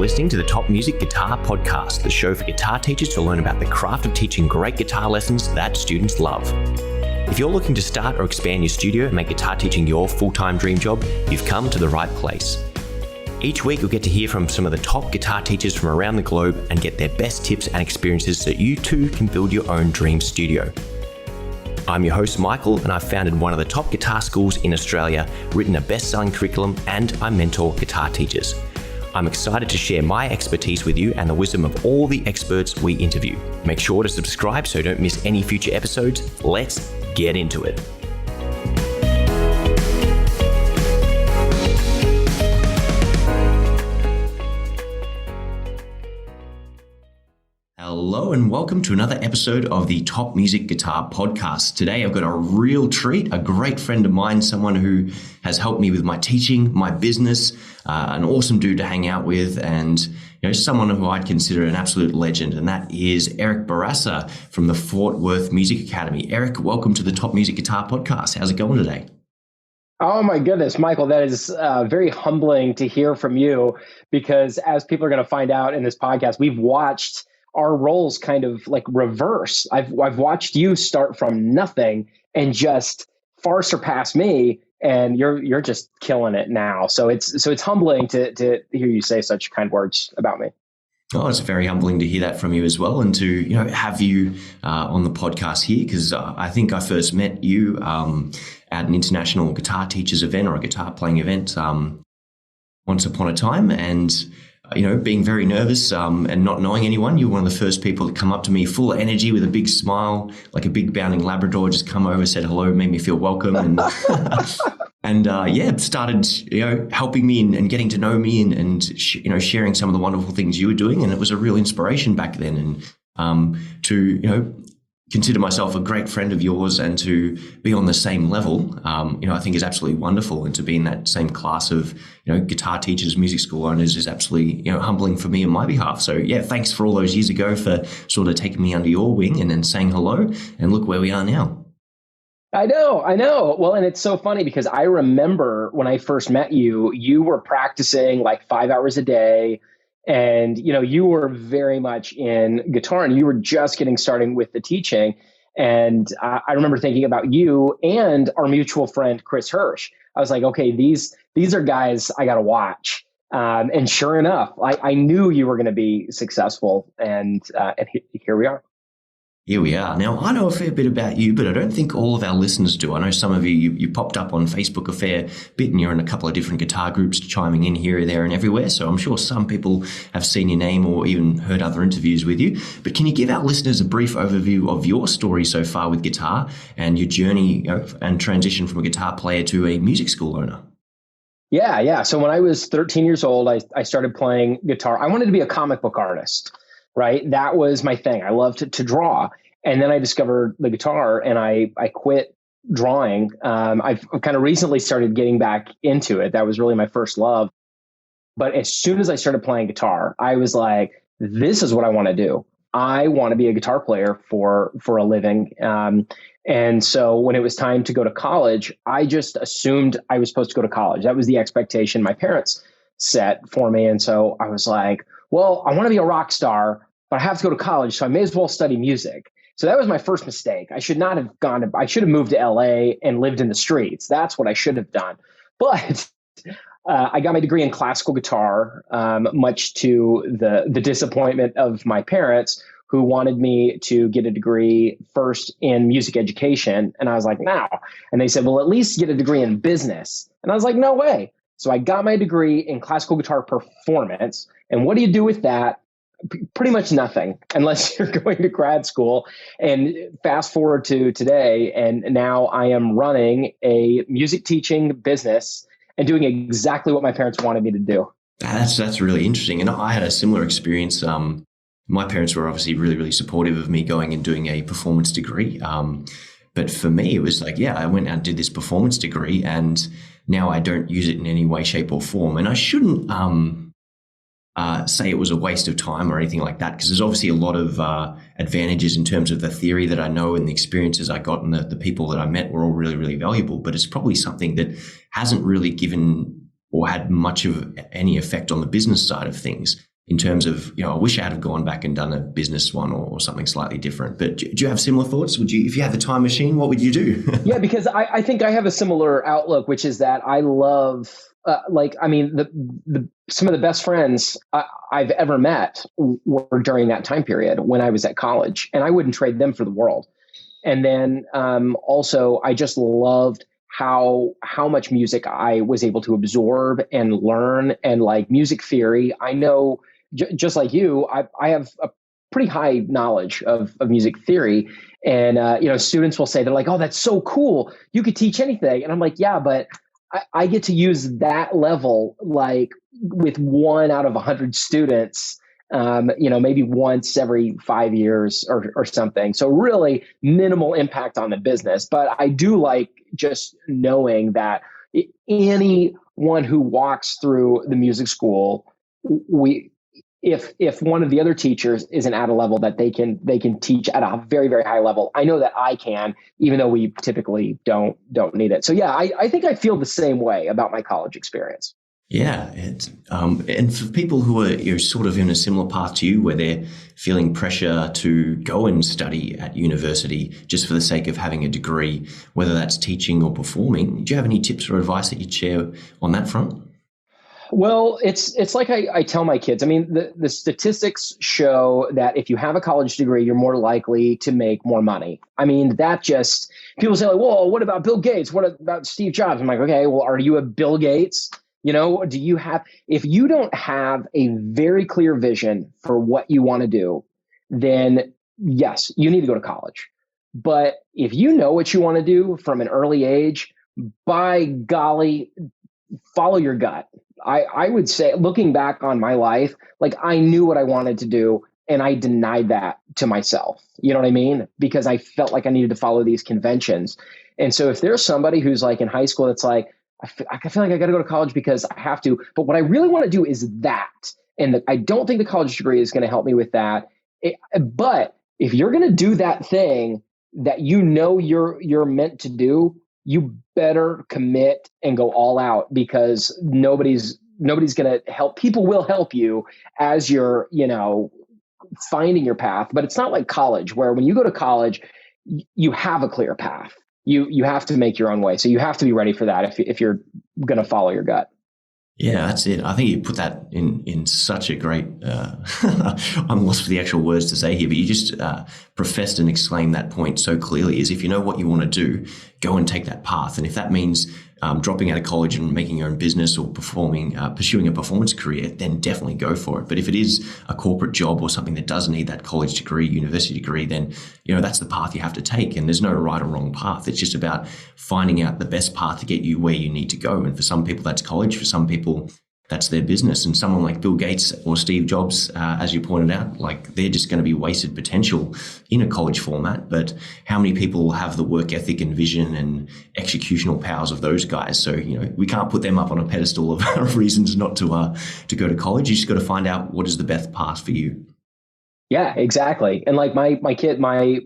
listening to the Top Music Guitar Podcast, the show for guitar teachers to learn about the craft of teaching great guitar lessons that students love. If you're looking to start or expand your studio and make guitar teaching your full-time dream job, you've come to the right place. Each week, you'll get to hear from some of the top guitar teachers from around the globe and get their best tips and experiences so you too can build your own dream studio. I'm your host, Michael, and I've founded one of the top guitar schools in Australia, written a best-selling curriculum, and I mentor guitar teachers. I'm excited to share my expertise with you and the wisdom of all the experts we interview. Make sure to subscribe so you don't miss any future episodes. Let's get into it. Hello and welcome to another episode of the Top Music Guitar Podcast. Today I've got a real treat, a great friend of mine, someone who has helped me with my teaching, my business, an awesome dude to hang out with, and someone who I'd consider an absolute legend, and that is Eric Bourassa from the Fort Worth Music Academy. Eric, welcome to the Top Music Guitar Podcast. How's it going today? Oh my goodness, Michael, that is very humbling to hear from you, because as people are going to find out in this podcast, we've watched our roles kind of like reverse. I've watched you start from nothing and just far surpass me, and you're just killing it now. So it's humbling to hear you say such kind words about me. Oh, it's very humbling to hear that from you as well, and to have you on the podcast here, because I think I first met you at an international guitar teachers event or a guitar playing event once upon a time, and being very nervous and not knowing anyone, you were one of the first people to come up to me full of energy with a big smile, like a big bounding Labrador, just come over, said hello, made me feel welcome, and started helping me and getting to know me and sharing some of the wonderful things you were doing, and it was a real inspiration back then. And to consider myself a great friend of yours and to be on the same level, I think is absolutely wonderful. And to be in that same class of, guitar teachers, music school owners is absolutely, humbling for me on my behalf. So yeah, thanks for all those years ago for sort of taking me under your wing and then saying hello, and look where we are now. I know. Well, and it's so funny because I remember when I first met you, you were practicing like 5 hours a day. And, you were very much in guitar and you were just getting started with the teaching. And I remember thinking about you and our mutual friend, Chris Hirsch. I was like, okay, these are guys I got to watch. And sure enough, I knew you were going to be successful. And here we are. Here we are. Now, I know a fair bit about you, but I don't think all of our listeners do. I know some of you popped up on Facebook a fair bit, and you're in a couple of different guitar groups chiming in here, there, and everywhere. So I'm sure some people have seen your name or even heard other interviews with you. But can you give our listeners a brief overview of your story so far with guitar and your journey and transition from a guitar player to a music school owner? Yeah. So when I was 13 years old, I started playing guitar. I wanted to be a comic book artist. Right. That was my thing. I loved to draw. And then I discovered the guitar and I quit drawing. I've kind of recently started getting back into it. That was really my first love. But as soon as I started playing guitar, I was like, this is what I want to do. I want to be a guitar player for a living. And so when it was time to go to college, I just assumed I was supposed to go to college. That was the expectation my parents set for me. And so I was like, well, I want to be a rock star, but I have to go to college, so I may as well study music. So that was my first mistake. I should not have I should have moved to LA and lived in the streets. That's what I should have done. But I got my degree in classical guitar, much to the disappointment of my parents, who wanted me to get a degree first in music education. And I was like, no. And they said, well, at least get a degree in business. And I was like, no way. So I got my degree in classical guitar performance. And what do you do with that? Pretty much nothing, unless you're going to grad school. And fast forward to today, and now I am running a music teaching business and doing exactly what my parents wanted me to do. That's really interesting. And I had a similar experience. My parents were obviously really, really supportive of me going and doing a performance degree. But for me, it was like, I went and did this performance degree, and now I don't use it in any way, shape, or form. And I shouldn't say it was a waste of time or anything like that, because there's obviously a lot of advantages in terms of the theory that I know and the experiences I got, and the people that I met were all really, really valuable. But it's probably something that hasn't really given or had much of any effect on the business side of things. in terms of, I wish I had have gone back and done a business one or something slightly different. But do you have similar thoughts? If you had the time machine, what would you do? Yeah, because I think I have a similar outlook, which is that I love, some of the best friends I've ever met were during that time period when I was at college, and I wouldn't trade them for the world. And then also, I just loved how much music I was able to absorb and learn, and like music theory. I know, just like you, I have a pretty high knowledge of music theory. And students will say, they're like, "Oh, that's so cool! You could teach anything." And I'm like, "Yeah, but I get to use that level like with 1 out of 100 students." Maybe once every 5 years or something. So really minimal impact on the business. But I do like just knowing that anyone who walks through the music school, if one of the other teachers isn't at a level that they can teach at a very, very high level, I know that I can, even though we typically don't need it. So yeah, I think I feel the same way about my college experience. Yeah, and for people who are sort of in a similar path to you, where they're feeling pressure to go and study at university just for the sake of having a degree, whether that's teaching or performing, do you have any tips or advice that you'd share on that front? Well, it's like I tell my kids. I mean, the statistics show that if you have a college degree, you're more likely to make more money. I mean, people say like, "Well, what about Bill Gates? What about Steve Jobs?" I'm like, okay, well, are you a Bill Gates? If you don't have a very clear vision for what you want to do, then yes, you need to go to college. But if you know what you want to do from an early age, by golly, follow your gut. I would say, looking back on my life, like I knew what I wanted to do and I denied that to myself. You know what I mean? Because I felt like I needed to follow these conventions. And so if there's somebody who's like in high school that's like, I feel like I got to go to college because I have to, but what I really want to do is that. And I don't think the college degree is going to help me with that. But if you're going to do that thing that you're meant to do, you better commit and go all out, because nobody's going to help. People will help you as you're, finding your path. But it's not like college, where when you go to college, you have a clear path. You have to make your own way. So you have to be ready for that if you're going to follow your gut. Yeah, that's it. I think you put that in such a great, I'm lost for the actual words to say here, but you just professed and exclaimed that point so clearly, is if you know what you want to do, go and take that path. And if that means dropping out of college and making your own business or pursuing a performance career, then definitely go for it. But if it is a corporate job or something that does need that college degree, university degree, then that's the path you have to take. And there's no right or wrong path. It's just about finding out the best path to get you where you need to go. And for some people, that's college. For some people, that's their business. And someone like Bill Gates or Steve Jobs, as you pointed out, like they're just going to be wasted potential in a college format. But how many people have the work ethic and vision and executional powers of those guys? So, we can't put them up on a pedestal of reasons not to go to college. You just got to find out what is the best path for you. Yeah, exactly. And like my kid, my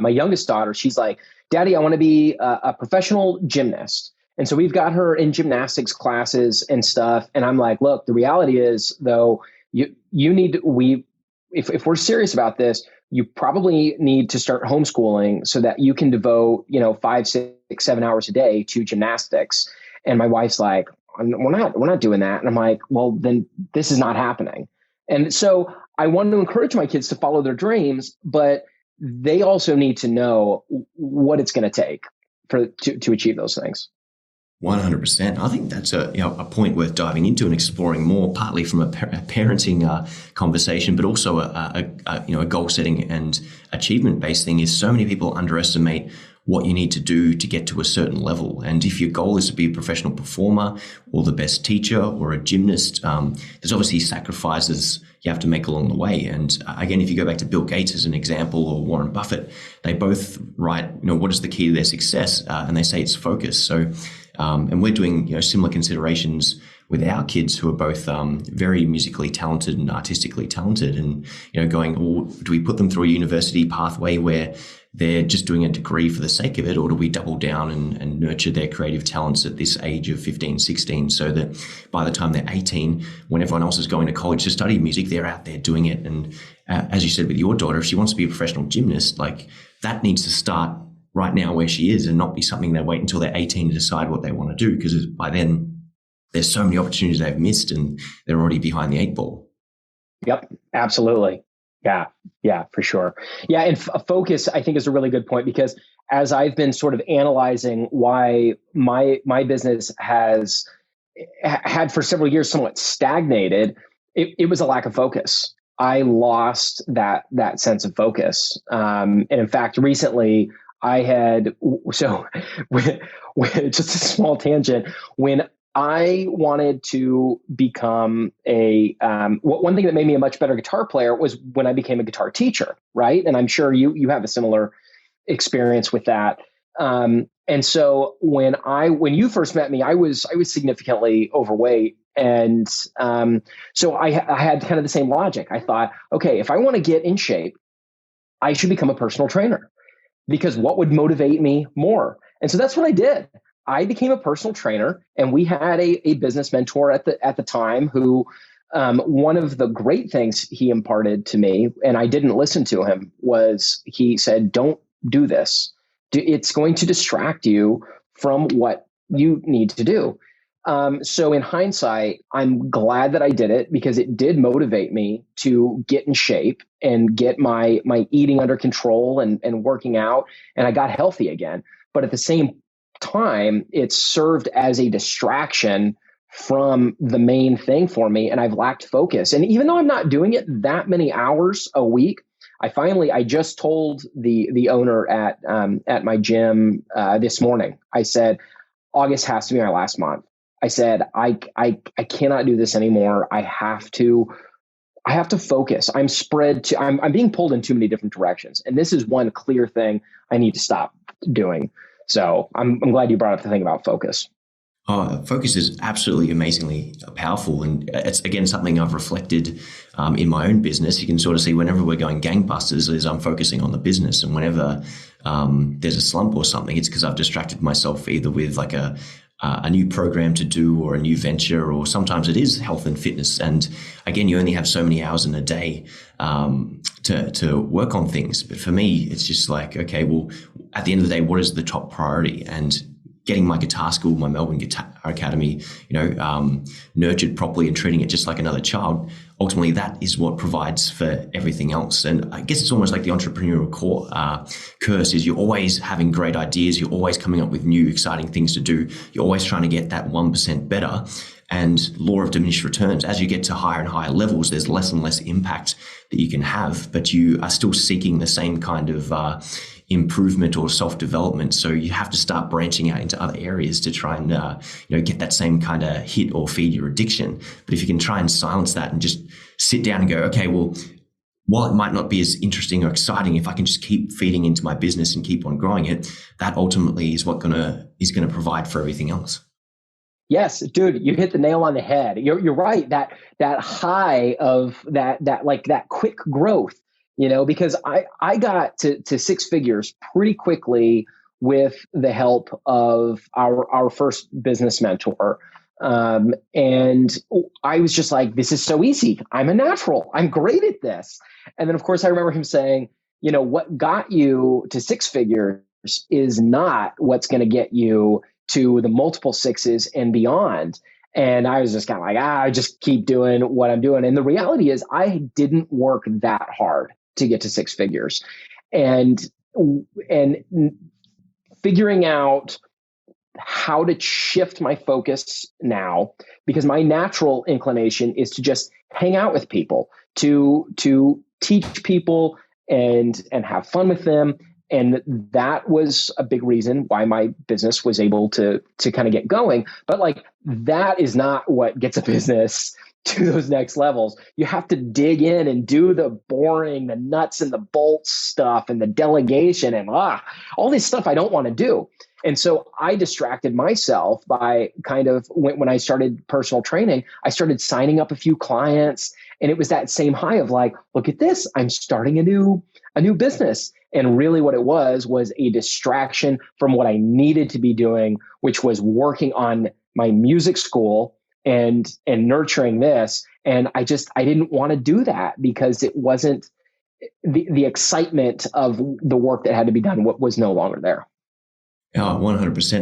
youngest daughter, she's like, "Daddy, I want to be a professional gymnast." And so we've got her in gymnastics classes and stuff. And I'm like, look, the reality is, though, if we're serious about this, you probably need to start homeschooling so that you can devote, 5, 6, 7 hours a day to gymnastics. And my wife's like, we're not doing that. And I'm like, well, then this is not happening. And so I want to encourage my kids to follow their dreams, but they also need to know what it's going to take to achieve ththose things. 100%. I think that's a point worth diving into and exploring more, partly from a parenting conversation, but also a goal setting and achievement based thing. Is so many people underestimate what you need to do to get to a certain level. And if your goal is to be a professional performer or the best teacher or a gymnast, there's obviously sacrifices you have to make along the way. And again, if you go back to Bill Gates as an example, or Warren Buffett, they both write, what is the key to their success? And they say it's focus. So, and we're doing, similar considerations with our kids who are both very musically talented and artistically talented, and going, well, do we put them through a university pathway where they're just doing a degree for the sake of it, or do we double down and nurture their creative talents at this age of 15, 16, so that by the time they're 18, when everyone else is going to college to study music, they're out there doing it. And as you said with your daughter, if she wants to be a professional gymnast, like that needs to start right now where she is and not be something they wait until they're 18 to decide what they want to do, because by then there's so many opportunities they've missed and they're already behind the 8 ball. Yep, absolutely. Yeah, for sure. Yeah. And focus, I think, is a really good point, because as I've been sort of analyzing why my business has had for several years somewhat stagnated, it was a lack of focus. I lost that sense of focus. And in fact, recently I had, so just a small tangent, when I wanted to become one thing that made me a much better guitar player was when I became a guitar teacher, right? And I'm sure you have a similar experience with that. And so when you first met me, I was significantly overweight. And so I had kind of the same logic. I thought, okay, if I want to get in shape, I should become a personal trainer, because what would motivate me more? And so that's what I did. I became a personal trainer, and we had a business mentor at the time who, one of the great things he imparted to me, and I didn't listen to him, was he said, "Don't do this. It's going to distract you from what you need to do." So in hindsight, I'm glad that I did it, because it did motivate me to get in shape and get my eating under control and working out, and I got healthy again. But at the same time, it served as a distraction from the main thing for me, and I've lacked focus. And even though I'm not doing it that many hours a week, I just told the owner at my gym this morning. I said, August has to be my last month. I said, I cannot do this anymore. I have to focus. I'm being pulled in too many different directions, and this is one clear thing I need to stop doing. So I'm glad you brought up the thing about focus. Oh, focus is absolutely amazingly powerful. And it's, again, something I've reflected in my own business. You can sort of see whenever we're going gangbusters is I'm focusing on the business. And whenever there's a slump or something, it's because I've distracted myself either with like a new program to do or a new venture, or sometimes it is health and fitness. And again, you only have so many hours in a day to work on things. But for me, it's just like, okay, well, at the end of the day, what is the top priority? And getting my guitar school, my Melbourne Guitar Academy, nurtured properly and treating it just like another child, ultimately that is what provides for everything else. And I guess it's almost like the entrepreneurial curse is you're always having great ideas. You're always coming up with new, exciting things to do. You're always trying to get that 1% better. And law of diminished returns, as you get to higher and higher levels, there's less and less impact that you can have, but you are still seeking the same kind of improvement or self-development. So you have to start branching out into other areas to try and get that same kind of hit or feed your addiction. But if you can try and silence that and just sit down and go, okay, well, while it might not be as interesting or exciting, if I can just keep feeding into my business and keep on growing it, that ultimately is what is gonna provide for everything else. Yes, dude, you hit the nail on the head. You're right. That high of that quick growth, because I got to six figures pretty quickly with the help of our first business mentor. And I was just like, this is so easy. I'm a natural. I'm great at this. And then of course I remember him saying, what got you to six figures is not what's going to get you to the multiple sixes and beyond. And I was just kind of like, I just keep doing what I'm doing. And the reality is I didn't work that hard to get to six figures. And figuring out how to shift my focus now, because my natural inclination is to just hang out with people, to teach people and have fun with them. And that was a big reason why my business was able to kind of get going. But like, that is not what gets a business to those next levels, you have to dig in and do the boring, the nuts and the bolts stuff and the delegation and all this stuff I don't want to do. And so I distracted myself by kind of when I started personal training, I started signing up a few clients, and it was that same high of like, look at this, I'm starting a new business. And really what it was a distraction from what I needed to be doing, which was working on my music school and nurturing this. And I didn't want to do that because it wasn't the excitement of the work that had to be done was no longer there. Oh, 100%.